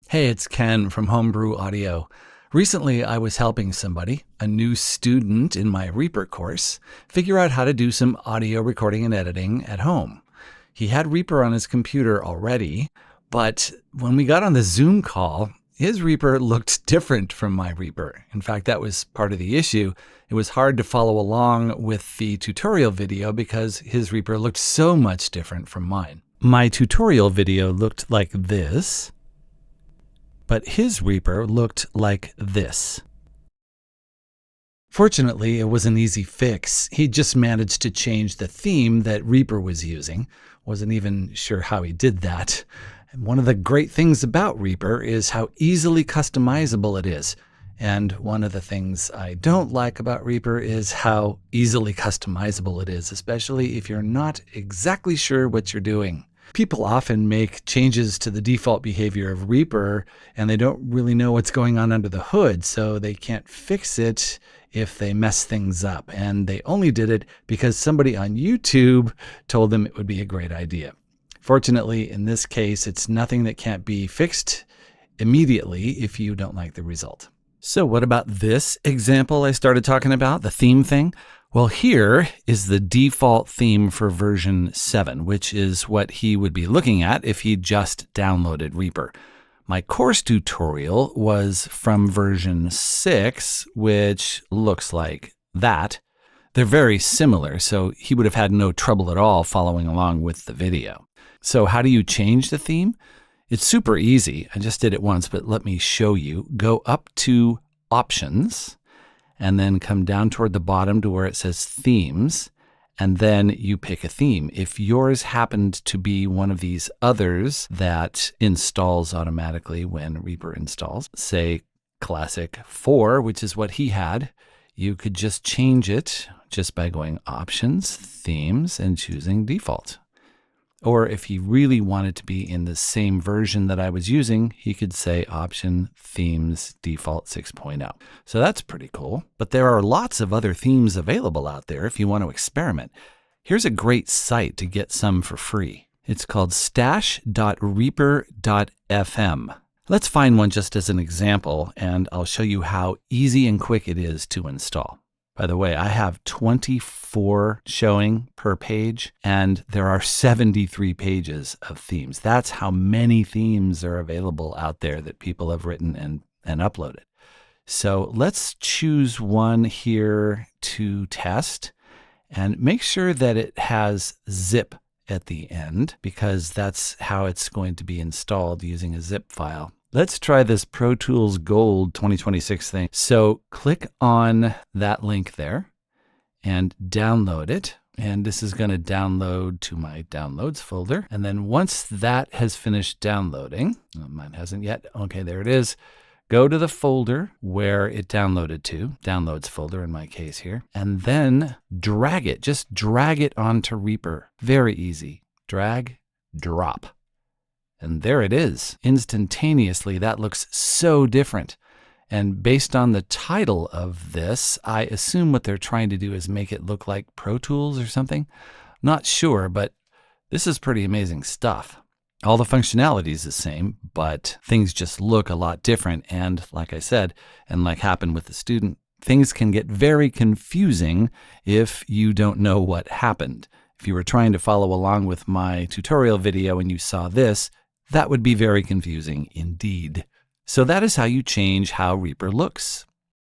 Hey, it's Ken from Homebrew Audio. Recently, I was helping somebody, a new student in my Reaper course, figure out how to do some audio recording and editing at home. He had Reaper on his computer already, but when we got on the Zoom call, his Reaper looked different from my Reaper. In fact, that was part of the issue. It was hard to follow along with the tutorial video because his Reaper looked so much different from mine. My tutorial video looked like this, but his Reaper looked like this. Fortunately, it was an easy fix. He just managed to change the theme that Reaper was using. Wasn't even sure how he did that. And one of the great things about Reaper is how easily customizable it is. And one of the things I don't like about Reaper is how easily customizable it is, especially if you're not exactly sure what you're doing. People often make changes to the default behavior of Reaper and they don't really know what's going on under the hood, so they can't fix it if they mess things up. And they only did it because somebody on YouTube told them it would be a great idea. Fortunately, in this case, it's nothing that can't be fixed immediately if you don't like the result. So what about this example I started talking about, the theme thing? Well, here is the default theme for version 7, which is what he would be looking at if he just downloaded Reaper. My course tutorial was from version 6, which looks like that. They're very similar, so he would have had no trouble at all following along with the video. So how do you change the theme? It's super easy. I just did it once, but let me show you. Go up to Options, and then come down toward the bottom to where it says Themes, and then you pick a theme. If yours happened to be one of these others that installs automatically when Reaper installs, say Classic 4, which is what he had, you could just change it just by going Options, Themes, and choosing Default. Or if he really wanted to be in the same version that I was using, he could say Option, Themes, Default 6.0. So that's pretty cool. But there are lots of other themes available out there if you want to experiment. Here's a great site to get some for free. It's called stash.reaper.fm. Let's find one just as an example, and I'll show you how easy and quick it is to install. By the way, I have 24 showing per page, and there are 73 pages of themes. That's how many themes are available out there that people have written and uploaded. So let's choose one here to test, and make sure that it has zip at the end, because that's how it's going to be installed using a zip file. Let's try this Pro Tools Gold 2026 thing. So click on that link there and download it. And this is going to download to my downloads folder. And then once that has finished downloading, mine hasn't yet. Okay, there it is. Go to the folder where it downloaded to, downloads folder in my case here, and then drag it. Just drag it onto Reaper. Very easy. Drag, drop. And there it is. Instantaneously, that looks so different. And based on the title of this, I assume what they're trying to do is make it look like Pro Tools or something. Not sure, but this is pretty amazing stuff. All the functionality is the same, but things just look a lot different. And like I said, and like happened with the student, things can get very confusing if you don't know what happened. If you were trying to follow along with my tutorial video and you saw this, that would be very confusing indeed. So that is how you change how Reaper looks.